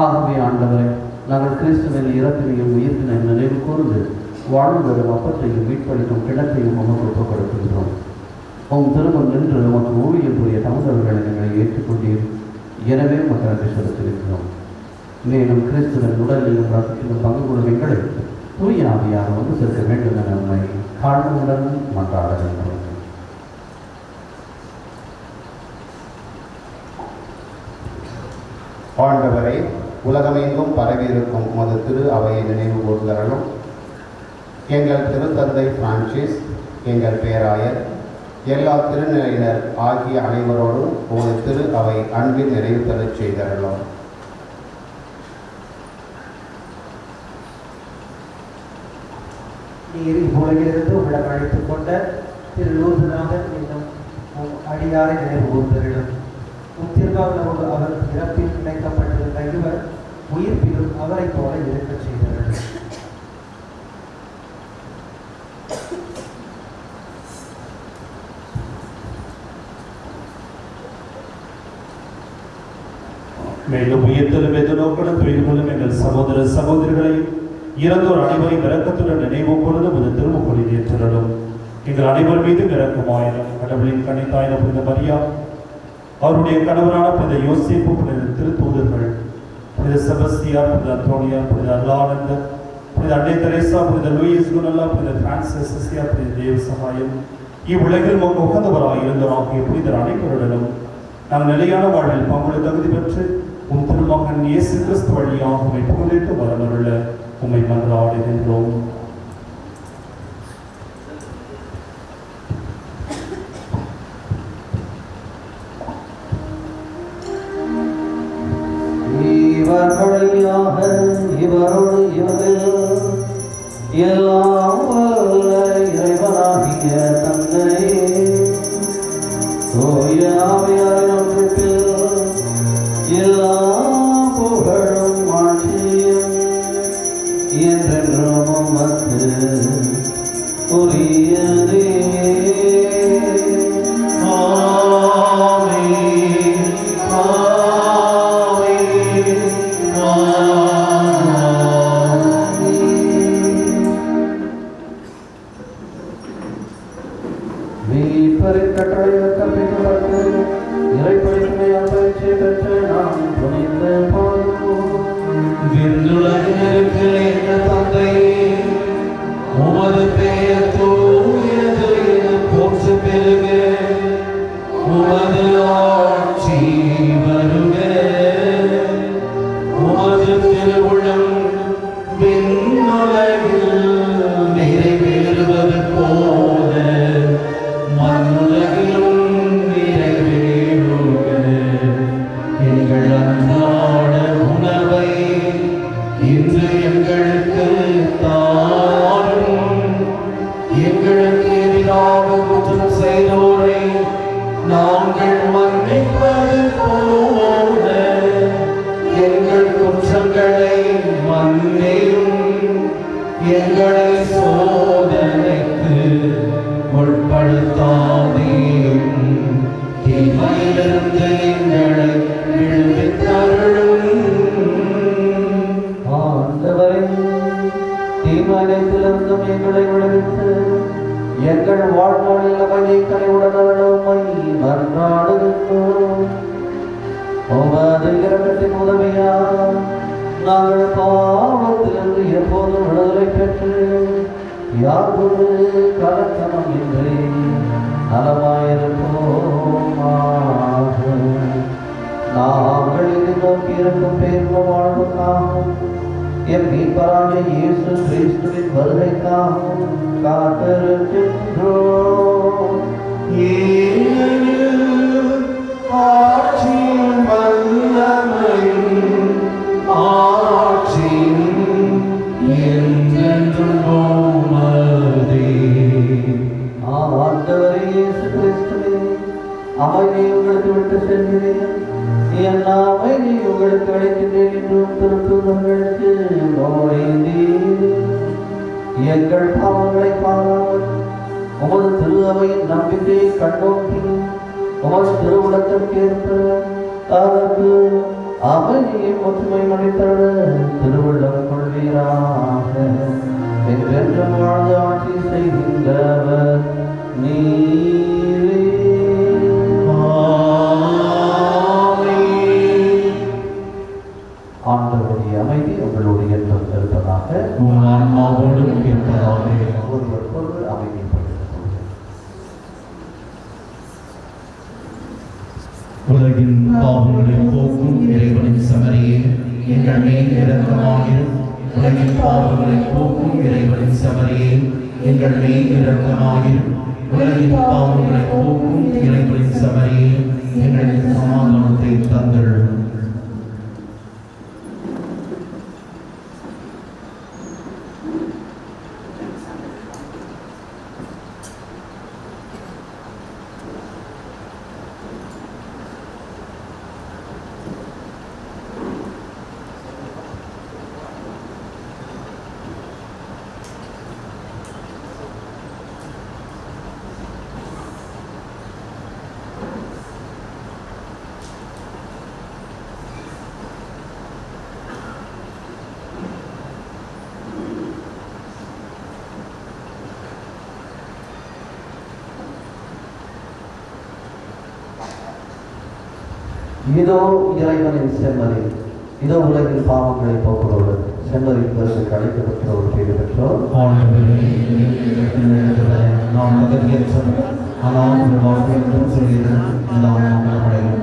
ஆகவே ஆண்டவரை, நாங்கள் கிறிஸ்துவின் இறப்பினையும் உயிர்ப்பினையும் நினைவு கூர்ந்து வாழ்வதும் அப்பத்தையும் மீட்பளிக்கும் கிணத்தையும் உமக்கு ஒப்புக் கொடுக்கின்றோம். உம் திருமணம் நின்று உமக்கு ஊழியம் புரிய தமிழர்களை எங்களை ஏற்றுக்கொண்டீர். எனவே உமக்கு நன்றி செலுத்தியிருக்கிறோம். மேலும் கிறிஸ்துவின் உடலிலும் ரத்தத்திலும் பங்கு கொள்ளும் எங்களை தூய ஆவியாக வந்து சேர்க்க வேண்டும் என நம்மை காரணமுடன் மன்றாடுகின்றோம். ஆண்டவரை, உலகமெங்கும் பரவியிருக்கும் உமது திரு அவையை நினைவு கூர்ந்தரலும். எங்கள் திருத்தந்தை பிரான்சிஸ், எங்கள் பேராயர், எல்லா திருநிலையினர் ஆகிய அனைவரோடும் உமது திரு அவை அன்பில் நிறைவு பெறச் செய்தரலும். நீர் இவ்வுலகிலிருந்து உங்களை அழைத்துக் கொண்ட திரு லூர்துநாதன் என்னும் அடியாரை நினைவு கூர்ந்தரிடம் திருவாவூர் அவர் இறப்பில் கிடைக்கப்பட்டிருந்த இவர் உயிர்ப்பிலும் அவரை போல இருக்கச் செய்தார்கள். மேலும் உயிர்த்தலும் எதிர்நோக்கலும் துயில்களும் எங்கள் சகோதர சகோதரிகளையும் இறந்தோர் அனைவரையும் இரக்கத்துடன் நினைவு கூர்ந்து ஒரு திருமுகொழில் ஏற்றலும். எங்கள் அனைவர் மீதும் இரக்கமாயிரம். கடவுளின் கனித்தாயின புனித மரியா, அவருடைய கணவரான புனித யோசேப்பு, புனித திருத்தூதர்கள், புனித செபஸ்தியார், புனித அந்தோனியா, புனித அல்லானந்தர், புனித அன்னை தெரேசா, புனித லூயிஸ் குனல்லா, புனித பிரான்சிஸ் அசியா, புனித தேவ சகாயம், இவ்வுலகில் நமக்கு உகந்தவராக இருந்தவராகிய புனிதர் அனைவருடனும் நாம் நிலையான வாழ்வில் பங்குள்ள தகுதி பெற்று உம் திருமகன் இயேசு கிறிஸ்து வழியாக உம்மை புகழிட்டு வரவருள்ள உம்மை மன்றாடுகின்றோம். இவர் வழியாக இவரோடு இவரில் எல்லாம் வல்ல இறைவனாகிய தந்தை தூய ஆவியாரின் ஒன்றிப்பில் எல்லா புகழும் ஆட்சியும் என்றென்றும் உமக்கு உரியதே. அமைதியை ஒற்றுமை மனிதர திருவள்ளம் கொள்வீராக. என்றென்றும் வாழ்ந்து ஆட்சி செய்கின்றவர் நீரே. ஆண்டவருடைய அமைதி உங்களுடைய என்றும் இருப்பதாக. ஒருவருக்கொருவர் அமைதிப்படுத்திக் கொள்ளுங்கள். உலகின் பாவங்களை போக்கும் இறைவனின் சமரியே எங்கள் மேல் இரக்கமாயிரும். உலகின் பாவங்களை போக்கும் இறைவனின் சமரியே எங்கள் மேல் இரக்கமாயிரும். உலகின் பாவங்களை போக்கும் இறைவனின் சமரியே எங்களுக்கு சமாதானத்தை தந்தருளும். இதோ இறைவனின் செம்மறி, இதோ உலகின் பாவங்களை போக்குவது. செம்மறி பெருக்கு அழைக்கப்பட்ட ஒரு பேரு பெற்றோர். நான் மகன் ஆனால் சொல்கிறேன் எல்லாம்